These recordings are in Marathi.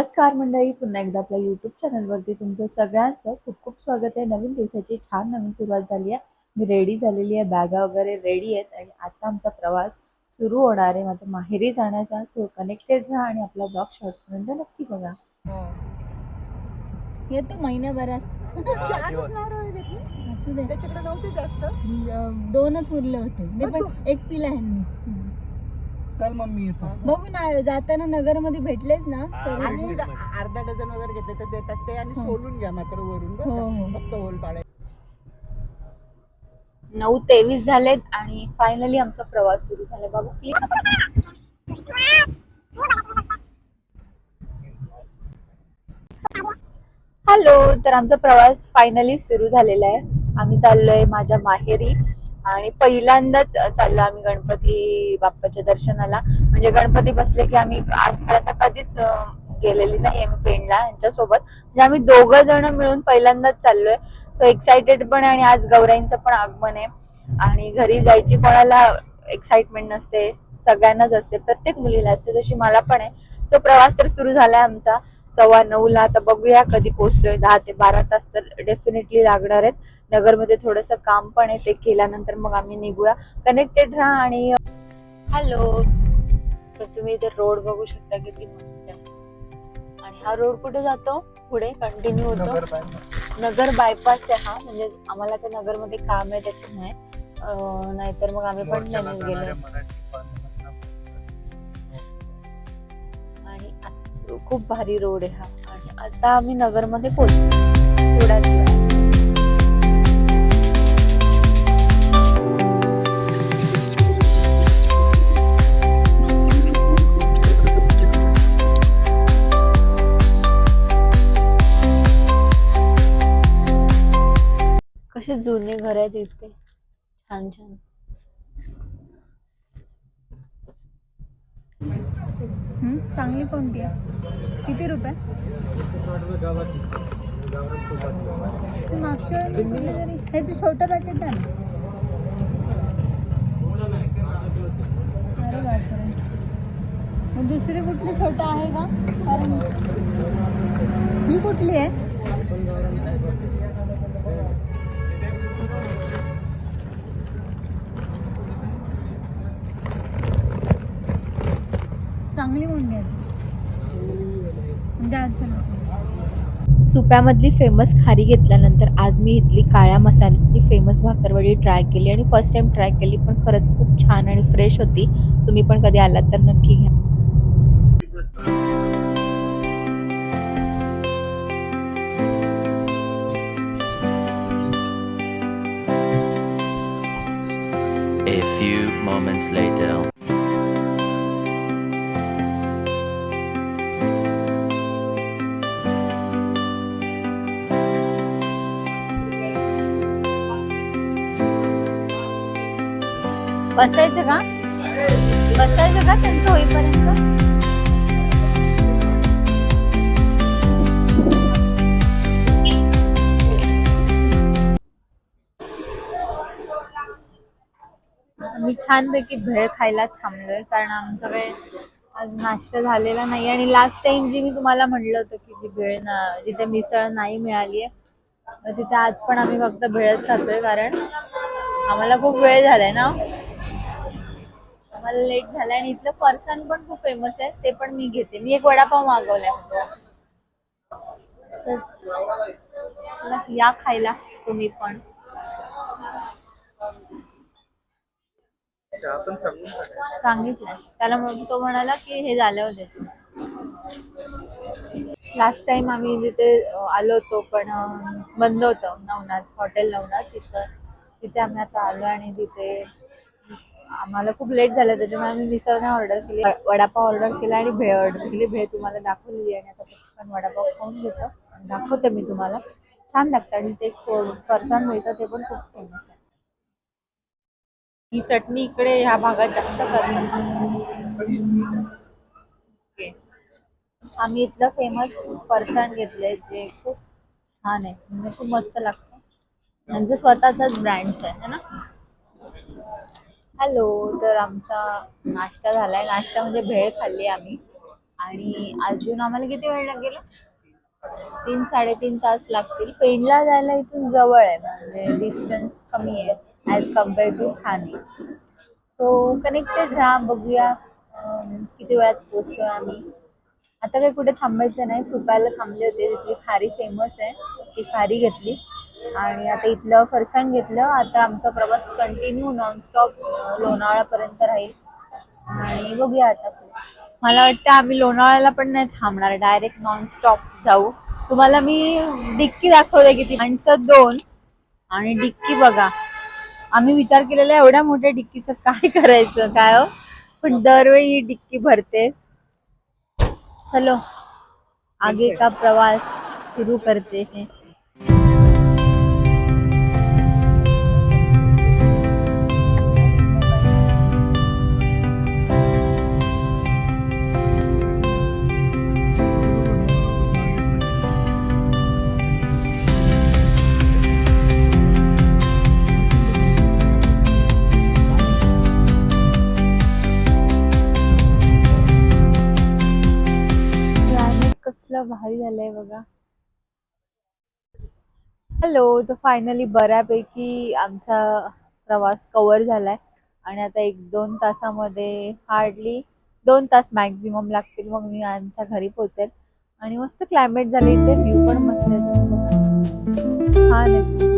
नमस्कार मंडळी, पुन्हा एकदा आपल्या यूट्यूब चॅनलवरती तुमचं सगळ्यांचं खूप खूप स्वागत आहे. नवीन दिवसाची छान नवीन सुरुवात झाली आहे. मी रेडी झालेली आहे, बॅगा वगैरे रेडी आहेत आणि आता आमचा प्रवास सुरू होणार आहे माझ्या माहेरी जाण्याचा. सो कनेक्टेड राहा आणि आपला ब्लॉग शॉर्टपर्यंत नक्की बघा. येतो महिन्याभरात. असू दे, त्याच्याकडे नव्हते जास्त. 2च उरले होते ते पण एक पिला ह्यांनी. चल मम्मी येतो. बघू ना, जाताना नगर मध्ये भेटलेच ना तर आणि अर्धा डझन वगैरे घेतले तर देतात ते. आणि सोलून घ्या मात्र वरून बरं का? फक्त होल पाडायचं. 9:23 झालेत आणि फायनली आमचा प्रवास सुरू झाला. बाबू हॅलो. तर आमचा प्रवास फायनली सुरू झालेला आहे. आम्ही चाललोय माझ्या माहेरी आणि पहिल्यांदाच चाललो आम्ही गणपती बाप्पाच्या दर्शनाला. म्हणजे गणपती बसले की आम्ही आजपर्यंत कधीच गेलेली नाही एम पेनला यांच्यासोबत. म्हणजे आम्ही 2 जण मिळून पहिल्यांदाच चाललोय. तो एक्साइटेड पण आहे आणि आज गौराईंचं पण आगमन आहे आणि घरी जायची कोणाला एक्साइटमेंट नसते, सगळ्यांनाच असते, प्रत्येक मुलीला असते, तशी मला पण आहे. सो प्रवास तर सुरू झालाय आमचा 9:15ला. आता बघूया कधी पोहोचतोय. 10 ते 12 तास तर डेफिनेटली लागणार आहेत. नगरमध्ये थोडंसं काम पण आहे, ते केल्यानंतर मग आम्ही निघूया. कनेक्टेड राहा. आणि हॅलो. तर तुम्ही इथे रोड बघू शकता किती मस्त आहे. आणि हा रोड कुठे जातो? पुढे कंटिन्यू होतो. नगर बायपास आहे हा. म्हणजे आम्हाला तर नगरमध्ये काम आहे त्याच्यामुळे, नाहीतर मग आम्ही पण नाही गेलो. आणि खूप भारी रोड आहे हा. आणि आता आम्ही नगरमध्ये पोहोचलो थोड्याच वेळात. कसे जुने घर आहेत इथे, छान छान. चांगली कोणती आहे? किती रुपये? मागच्या वेळी ह्याचं छोटं पॅकेट द्या ना. अरे बापरे. मग दुसरी कुठली छोटं आहे का? कारण ही कुठली आहे? चांगली कोणती आहे म्हणजे सुप्यामधली फेमस खारी घेतल्यानंतर आज मी इथली काळ्या मसाल्याची फेमस भाकरवडी ट्राय केली आणि फर्स्ट टाइम ट्राय केली, पण खरंच खूप छान आणि फ्रेश होती. तुम्ही पण कधी आलात तर नक्की घ्या. A few moments later. बसायचं का? बसायचं का त्यांचं होईपर्यंत? आम्ही छानपैकी भेळ खायला थांबलोय कारण आमच्याकडे आज नाश्ता झालेला नाही. आणि लास्ट टाइम जी मी तुम्हाला म्हटलं होतं की जी भेळ जिथे मिसळ नाही मिळाली आहे, तर तिथे आज पण आम्ही फक्त भेळच खातोय कारण आम्हाला खूप वेळ झालाय ना, आम्हाला लेट झालाय. आणि इथलं फरसाण पण खूप फेमस आहे, ते पण मी घेते. मी एक वडापाव मागवलाय. या खायला तुम्ही पण. सांगितलंय त्याला, मग तो म्हणाला की हे झाले होते. लास्ट टाइम आम्ही जिथे आलो होतो पण बंद होतं, नवनाथ हॉटेल नवनाथ, तिथे आम्ही आता आलो. आणि तिथे आम्हाला खूप लेट झालं, त्याच्यामुळे आम्ही मिसळ नाही ऑर्डर केली, वडापाव ऑर्डर केला आणि भेळ ऑर्डर केली. भेळ तुम्हाला दाखवली आणि आता पण वडापाव खाऊन घेतो, दाखवते मी तुम्हाला. छान लागतं आणि ते फरसाण मिळतं ते पण खूप फेमस आहे. ही चटणी इकडे ह्या भागात जास्त करतात. आम्ही इथलं फेमस फरसाण घेतलंय जे खूप छान आहे, म्हणजे खूप मस्त लागतं. त्यांचं स्वतःचाच ब्रँडच आहे ना. हॅलो. तर आमचा नाश्ता झालाय. नाश्ता म्हणजे भेळ खाल्ली आम्ही आणि अजून आम्हाला किती वेळ लागेल? 3-3.5 तास लागतील. पेणला जायला इथून जवळ आहे, म्हणजे डिस्टन्स कमी आहे as compared to Thane. So connected राहा, बघूया किती वेळात पोहोचतोय आम्ही. आता काही कुठे थांबायचं नाही, सुपायला थांबले होते, तिथली खारी फेमस आहे, ती खारी घेतली आणि आता इथलं फरसाण घेतलं. आता आमचा प्रवास कंटिन्यू नॉनस्टॉप लोणावळापर्यंत राहील आणि बघूया आता. मला वाटतं आम्ही लोणावळ्याला पण नाही थांबणार, डायरेक्ट नॉनस्टॉप जाऊ. तुम्हाला मी डिक्की दाखवते, किती माणसं 2 आणि डिक्की बघा. आम्ही विचार केलेला एवढ्या मोठ्या डिक्कीचं काय करायचं काय हो, पण दरवेळी ही डिक्की भरते. चलो आगे का प्रवास शुरू करते हैं. कसलं भारी झालंय बघा. हॅलो, तर फायनली बऱ्यापैकी आमचा प्रवास कव्हर झालाय आणि आता 1-2 तासामध्ये, हार्डली 2 तास मॅक्झिमम लागतील, मग मी आमच्या घरी पोहोचेल. आणि मस्त क्लायमेट झालं इथे, व्ह्यू पण मस्त आहे, छान आहे.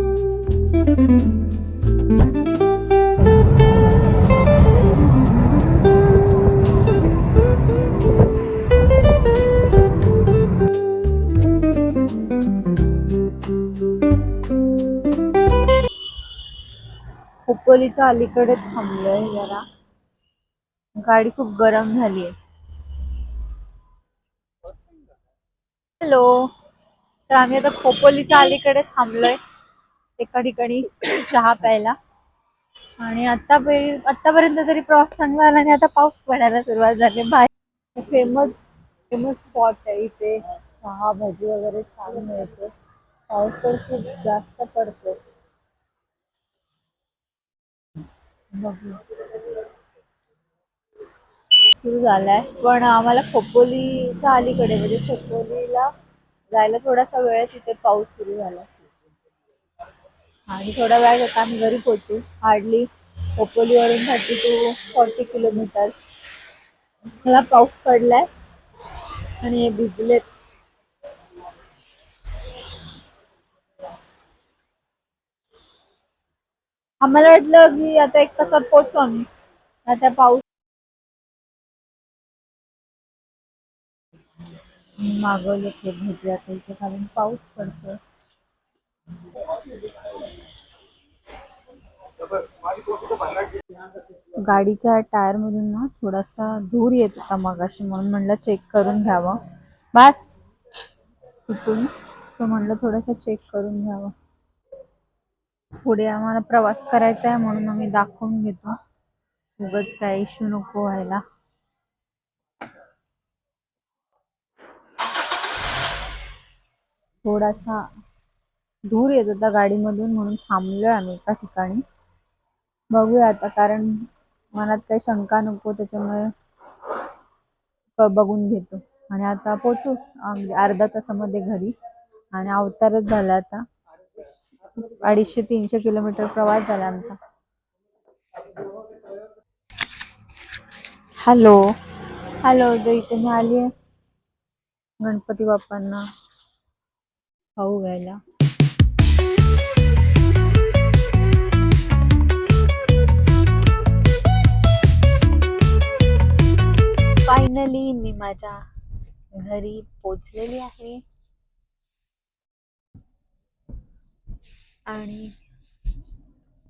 खोपोलीच्या अलीकडे थांबलोय जरा, गाडी खूप गरम झाली आहे. हॅलो, तर आम्ही आता खोपोलीच्या अलीकडे थांबलोय एका ठिकाणी चहा प्यायला. आणि आतापर्यंत तरी प्रवास चांगला झाला आणि आता पाऊस पडायला सुरुवात झाली. बाहेर फेमस स्पॉट आहे इथे, चहा भजी वगैरे छान मिळते. पाऊस तर खूप जास्त पडतो. सुरू झालाय, पण आम्हाला खोपोलीच्या अलीकडे, म्हणजे खोपोलीला जायला थोडासा वेळ आहे, तिथे पाऊस सुरू झाला आणि थोड्या वेळात आता आम्ही घरी पोहोचू. हार्डली खोपोलीवरून 30-40 किलोमीटर. मला पाऊस पडलाय आणि हे भिजलेत. आम्हाला वाटलं की आता 1 तासात पोहोचू आम्ही, आता पाऊस मागवले ते भजी आता इथे, कारण पाऊस पडतोय. गाडीच्या टायर मधून ना थोडासा धूर येत होता मगाशी, म्हणून म्हणलं चेक करून घ्यावं. बस तिथून तर म्हणलं थोडासा चेक करून घ्यावं. पुढे आम्हाला प्रवास करायचा आहे, म्हणून आम्ही दाखवून घेतो, उगाच काय इश्यू नको व्हायला. थोडासा धूर येत होता गाडीमधून, म्हणून थांबलोय आम्ही एका ठिकाणी. बघूया आता, कारण मनात काही शंका नको, त्याच्यामुळे बघून घेतो. आणि आता पोहोचू अर्ध्या तासामध्ये घरी. आणि अवतारच झाला आता, 250-300 किलोमीटर प्रवास झाला आमचा. हॅलो, तर इथे मी आली आहे गणपती बाप्पांना खाऊ घ्यायला. फायनली मी माझ्या घरी पोचलेली आहे आणि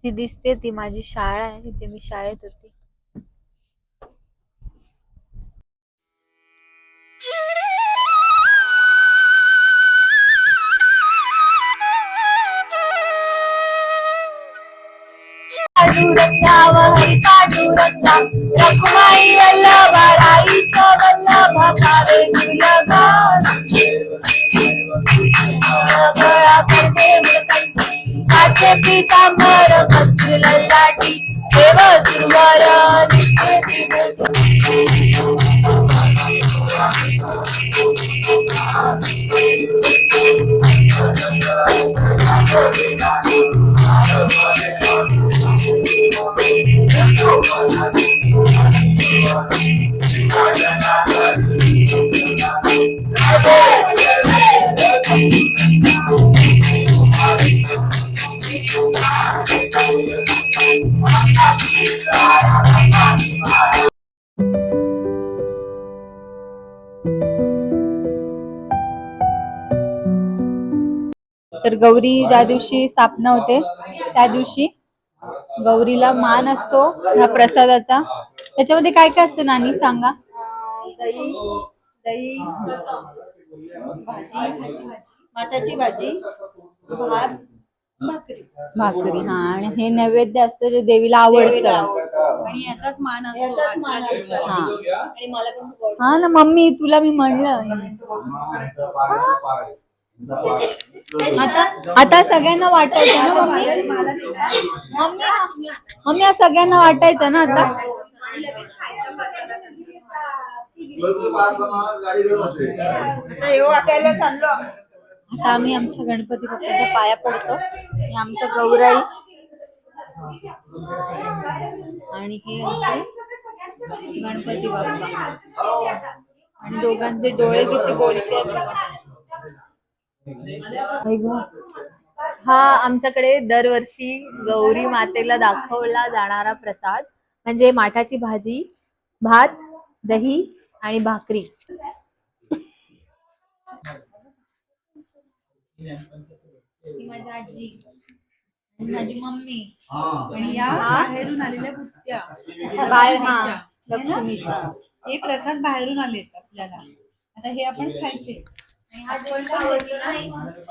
ती दिसते, ती माझी शाळा आहे, तिथे मी शाळेत होती. पीतांबर बसतील लाटी देव सुवर तर गौरी ज्या दिवशी स्थापना होते त्या दिवशी गौरीला मान असतो ह्या प्रसादाचा. त्याच्यामध्ये काय काय असतं नानी सांगा. दही दही भाजी माठाची भाजी भात भाकरी भाकरी. हा, आणि हे नैवेद्य असतं जे देवीला आवडतं. आणि याचाच मान असतो. हा आणि मला पण हा ना मम्मी, तुला मी म्हणलं. आता आता सगळ्यांना वाटायचं ना मम्मी. मम्मी मम्मी आज सगळ्यांना वाटायचं ना आता. वाटायला चाललो. आता आम्ही आमच्या गणपती बाप्पाच्या पाया पडतो. हे आमच्या गौराई आणि हे आमचे गणपती बाप्पा. आणि दोघांचे डोळे किती बोलते. हा आमच्याकडे दरवर्षी गौरी मातेला दाखवला जाणारा प्रसाद म्हणजे माठाची भाजी, भात, दही आणि भाकरी. ही माझी आजी, माझी मम्मी आणि या बाहेरून आलेल्या बुट्ट्या बाहेर. हा, लक्ष्मीच्या. हे प्रसाद बाहेरून आलेत आपल्याला. आता हे आपण खायचे. आणि हा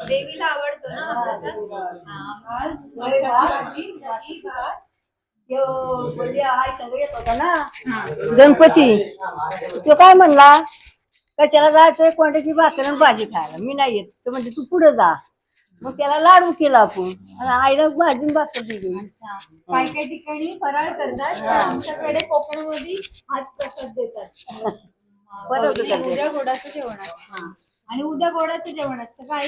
देवीला आवडतो ना हा प्रसाद. आज माठाची भाजी भात गणपती तो काय म्हणला का त्याला जायचंय कोंड्याची भाकर आणि भाजी खायला. मी नाही येत तर म्हणजे तू पुढे जा. मग त्याला लाडू केला आपण आणि आईला भाजी भाकर दिली. काही काही ठिकाणी फराळ करतात. आमच्याकडे कोकणामध्ये हाच प्रसाद देतात. परत उद्या गोडाचं जेवण असतं. आणि उद्या गोडाचं जेवण असतं काय.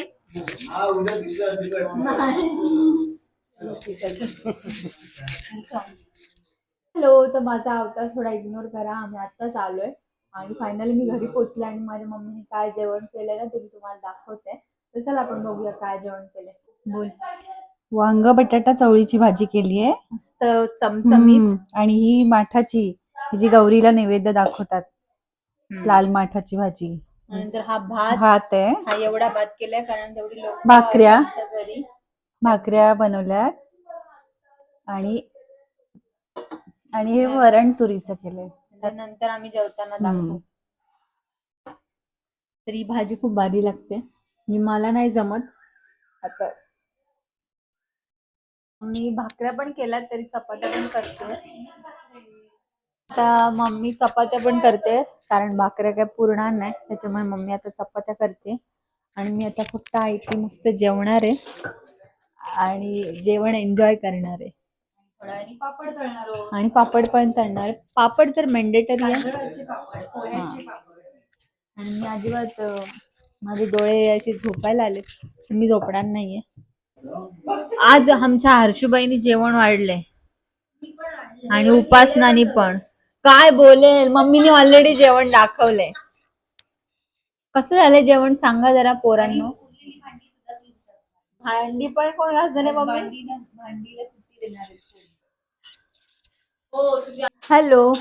हॅलो, तर माझा अवतार थोडा इग्नोर करा. आम्ही आत्ताच आलोय आणि फायनली मी घरी पोहोचले आणि माझ्या मम्मीने काय जेवण केलंय ना ते मी तुम्हाला दाखवते. तर चला आपण बघूया काय जेवण केलंय. बोल. वांग बटाटा चवळीची भाजी केली आहे मस्त चमचमीत. आणि ही माठाची जी गौरीला नैवेद्य दाखवतात, लाल माठाची भाजी. नंतर हा भात भात आहे, हा एवढा भात केलाय कारण तेवढी लोक भाकऱ्या घरी. भाकऱ्या बनवल्यात आणि आणि हे वरण तुरीचं केलंय. नंतर आम्ही जेवताना दाखवू. तर ही भाजी खूप भारी लागते. मला नाही जमत. आता मी भाकऱ्या पण केल्या तरी चपात्या पण करते. आता मम्मी चपात्या पण करते कारण भाकऱ्या काय पुरणार नाही, त्याच्यामुळे मम्मी आता चपात्या करते. आणि मी आता फक्त आयती मस्त जेवणार आहे आणि जेवण एन्जॉय करणार आहे. आणि पापड तळणार आहोत. आणि पापड पण तळणार. पापड तर मॅन्डेटरी आहे. तांदळाचे पापड, पोह्याचे पापड. आणि मी अजिबात माझे डोळे असे झोपायला आले, मी झोपणार नाहीये. आज आमच्या हर्षूबाईनी जेवण वाढलंय आणि उपासनानी पण. काय बोलेल, मम्मीने ऑलरेडी जेवण दाखवलंय. कसं झालंय जेवण सांगा जरा पोरांनो. भांडी पण कोण घासणार आहे मम्मी. भांडीला सुट्टी देणार आहेत. हॅलो,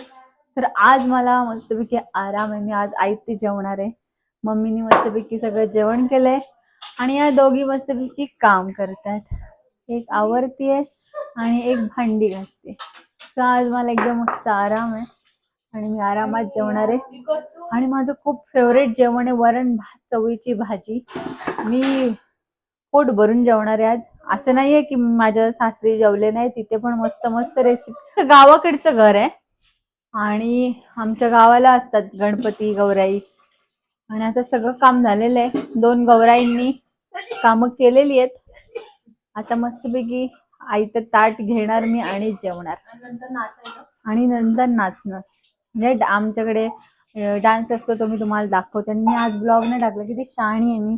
तर आज मला मस्तपैकी आराम आहे. मी आज आयती जेवणार आहे. मम्मीने मस्तपैकी सगळं जेवण केलंय आणि या दोघी मस्तपैकी काम करतात. एक आवरतीये आणि एक भांडी घासते. तर आज मला एकदम मस्त आराम आहे आणि मी आरामात जेवणार आहे. आणि माझं खूप फेवरेट जेवण आहे वरण भात चवळीची भाजी. मी पोट भरून जेवणार आहे आज. असं नाहीये की माझ्या सासरी जेवले नाही, तिथे पण मस्त मस्त रेसिपी. गावाकडचं घर आहे आणि आमच्या गावाला असतात गणपती गौराई. आणि आता सगळं काम झालेलं आहे. 2 गौराईंनी कामं केलेली आहेत. आता मस्तपैकी आईचं ताट घेणार मी आणि जेवणार आणि नंतर नाचणार. म्हणजे आमच्याकडे डान्स असतो तो मी तुम्हाला दाखवते. आणि मी आज ब्लॉग नाही टाकला, किती शहाणी आहे मी.